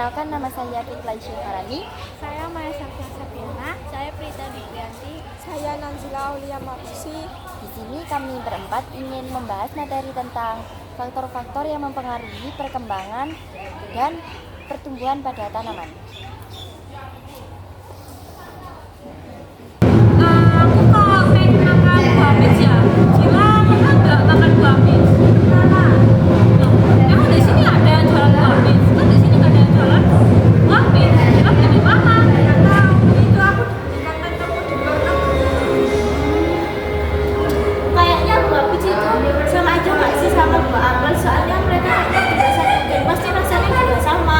Perkenalkan, nama saya Kitlan Syuharani. Saya Maya Safia Sapiana. Saya Prita Diprianti. Saya Nanzila Aulia Mabusi. Di sini kami berempat ingin membahas materi tentang faktor-faktor yang mempengaruhi perkembangan dan pertumbuhan pada tanaman. Aku kalau pengen makan buah peach ya, Cila pernah nggak makan buah peach? Pernah. Emang di sini ada yang jualan buah peach? Kan di sini nggak ada yang jualan buah peach. Cila beli di mana? Nggak tahu. Itu aku dikatakan kamu di mana? Kayaknya buah peach itu sama aja nggak sih sama buah apel? Soalnya mereka juga satu dan pasti rasanya juga sama.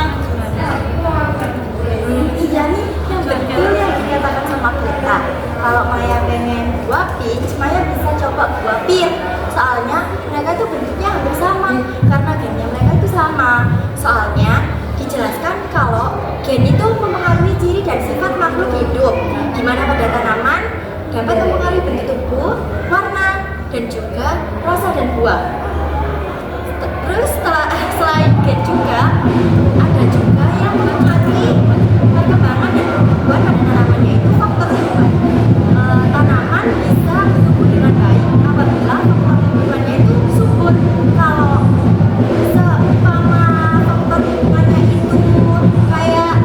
Iya nih, yang betul yang dikatakan sama kita. Kalau Maya pengen buah peach, Maya bisa coba buah pir. Soalnya mereka tuh bentuknya hampir sama, karena gennya mereka itu sama. Soalnya dijelaskan kalau gen itu mempengaruhi ciri dan sifat makhluk hidup, di mana pada tanaman dapat mempengaruhi bentuk tubuh, warna, dan juga rasa dan buah. Terus selain gen juga ada juga yang mempengaruhi perkembangan dan pertumbuhan pada tanaman, yaitu faktor lingkungan. Tanaman bisa tumbuh dengan baik apabila faktor lingkungannya itu subur. Kalau seumpama faktor lingkungannya itu kayak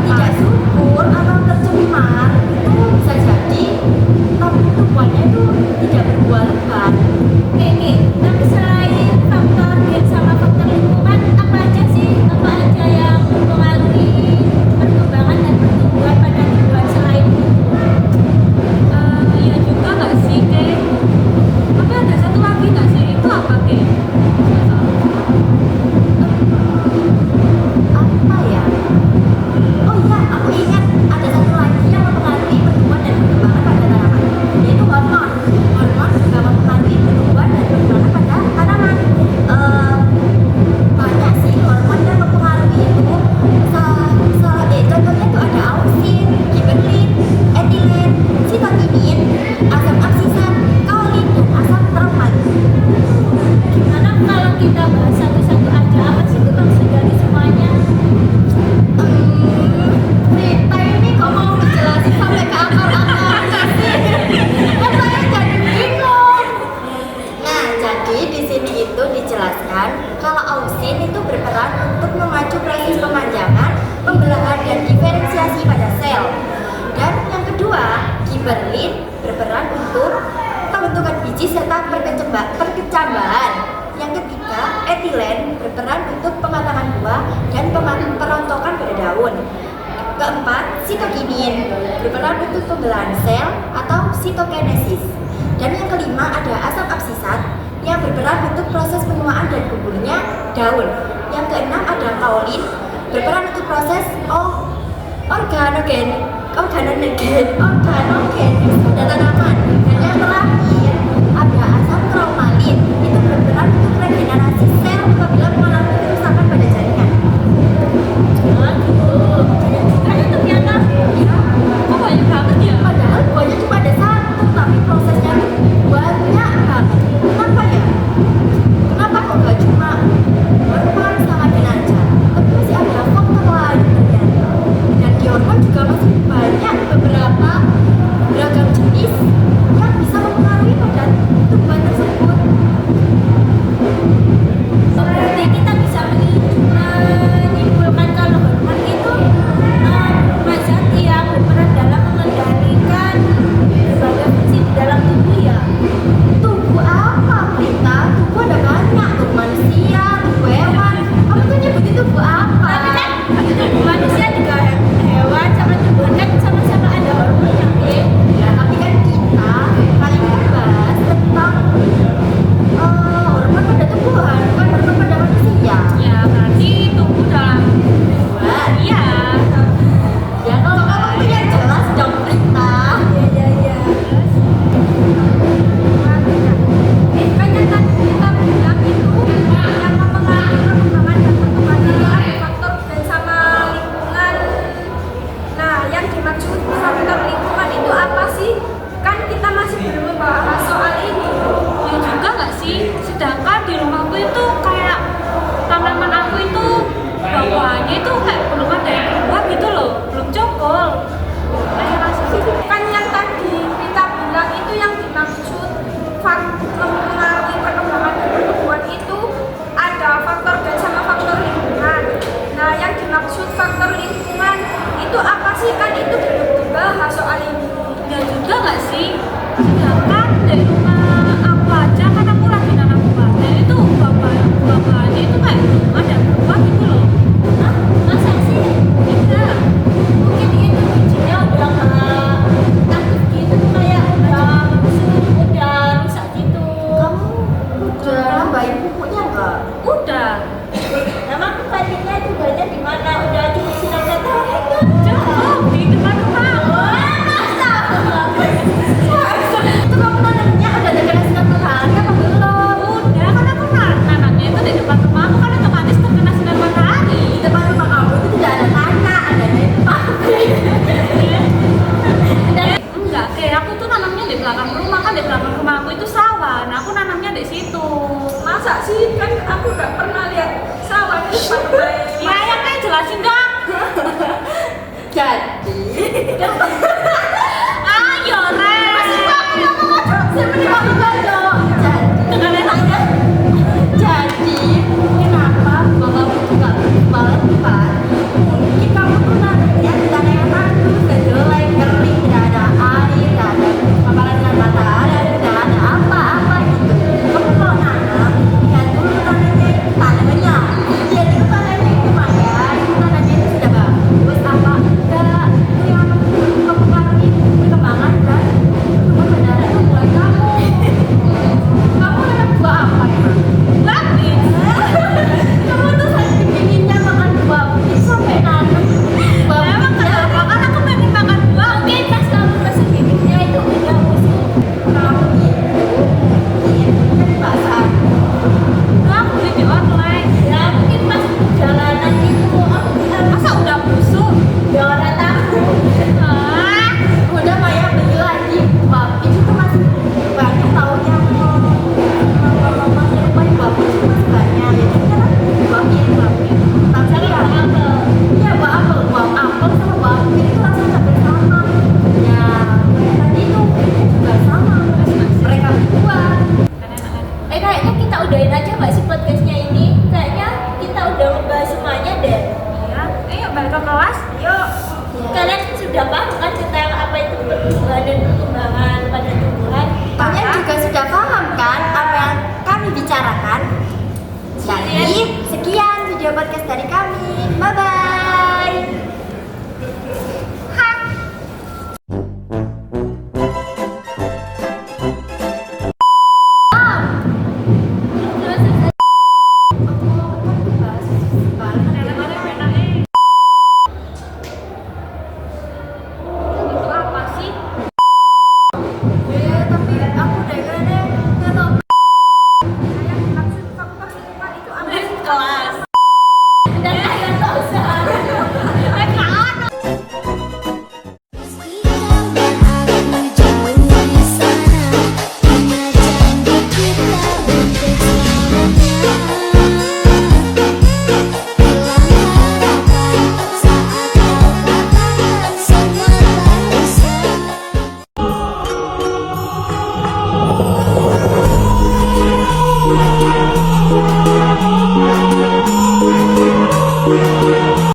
tidak subur atau tercemar, itu bisa jadi tumbuhannya itu tidak berbuah lebat. Oke, tapi selain faktor gen sama faktor lingkungan, apa aja sih? Apa aja yang mempengaruhi perkembangan dan pertumbuhan pada tumbuhan selain itu? Iya juga nggak sih, Ke? Tapi ada satu lagi nggak sih? Itu apa, Ke? Apa ya? Oh iya, aku ingat ada satu lagi yang mempengaruhi pertumbuhan dan perkembangan pada tanaman, yaitu hormon. Hormon juga mempengaruhi pertumbuhan dan perkembangan pada tanaman. Banyak sih hormon yang mempengaruhi itu. Contohnya tuh ada auxin, gibberellin, etilen, sitokinin, asam absisat, kaolin, dan asam traumat. Gimana kalau kita bahas satu-satu aja? Apa sih itu maksud dari semuanya? Rita ini kok mau dijelasin sampai ke akar-akarnya sih? Kan saya jadi bingung. Nah, jadi di sini itu dijelaskan kalau auxin itu berperan untuk memacu proses pemanjangan, pembelahan, dan diferensiasi pada sel. Dan yang kedua, gibberellin berperan untuk pembentukan biji serta perkecambahan. Yang ketiga, etilen berperan untuk pematangan buah dan perontokan pada daun. Keempat, sitokinin berperan untuk pembelahan sel atau sitokinesis. Dan yang kelima ada asam absisat yang berperan untuk proses penuaan dan gugurnya daun. Yang keenam ada kaolin berperan untuk proses organogenesis pada tanaman. Dan yang terakhir ada asam traumalin, itu berperan untuk regenerasi sel apabila mengalami kerusakan pada jaringan. Kayaknya ternyata Kok banyak banget ya? Padahal buahnya cuma ada satu, tapi prosesnya tuh banyak banget. Kenapa ya? Kenapa kok gak cuma hormon sama gen aja? Tapi masih ada faktor lain ternyata. Dan di hormon juga masih banyak beberapa beragam jenis yang bisa mempengaruhi lingkungan itu apa sih, kan itu belum dibahas soal ini. Ya juga nggak sih, sedangkan dari rumah aku aja kan aku lagi nanam buah dan itu buah-buahnya itu kayak belum ada buah gitu loh. Hah? Masa sih? Iya. Mungkin itu bijinya udah nggak aktif gitu, kayak udah rusak gitu. Kamu udah nambahin pupuknya nggak? Udah. Nama tempatnya itu banyak di mana? Udah disinar matahari kan? Jauh di depan rumah. Wah, masa? Itu kamu nanamnya udah ada kena sinar matahari apa belum? Udah kan aku nanamnya itu di depan rumah aku kan otomatis terkena sinar matahari. Di depan rumah kamu itu tidak ada tanah, adanya itu pabrik. Enggak, kayak aku tuh nanamnya di belakang rumah, kan di belakang rumah aku itu sawah. Nah, aku nanamnya di situ. Masa sih? Kan aku nggak pernah lihat sawah di depan rumah ini. Maya kayak jelasin dong. Jadi, Ayo, Ren. jadi kenapa bapak buka tempat? Mungkin kamu tuh nanamnya di tanah yang tandus, gak jelek, kering, tidak ada air, tidak ada paparan sinar matahari, tidak ada apa-apa gitu. Kamu kalau nanam, lihat dulu tanahnya. Jadi itu tanahnya itu Maya, itu tanahnya itu sudah bagus apa enggak? Itu yang mempengaruhi perkembangan dan pertumbuhan benaran tumbuhan kamu. Kamu nanam buah apa emang? Lapis. Kamu tuh saking pinginnya makan buah pis sampai nanam buah Emang pis ya? kenapa? Kan aku pengen makan buah. Mungkin pas kamu masih bibitnya itu udah busuk. Kamu gitu, mungkin di pasar. Aku beli di online. Ya mungkin pas jalanan itu aku bilang, Masa udah busuk? ya orang tahu. Ah, Udah Maya beli lagi buah pis itu masih banyak tahu yang menyerupai buah pis itu masih banyak. Jadi kan buah pis. Tapi ya, iya buah apel sama buah pis itu rasanya hampir sama. Ya, kayak tadi itu juga sama. Mereka buat. Kayaknya kita udahin aja nggak sih podcastnya ini? Kayaknya kita udah membahas semuanya deh. iya. Ayo balik ke kelas. Yuk. Kalian sudah paham kan tentang apa itu pertumbuhan dan perkembangan pada tumbuhan? Kalian juga sudah paham kan apa yang kami bicarakan? Jadi, sekian video podcast dari kami. Bye-bye.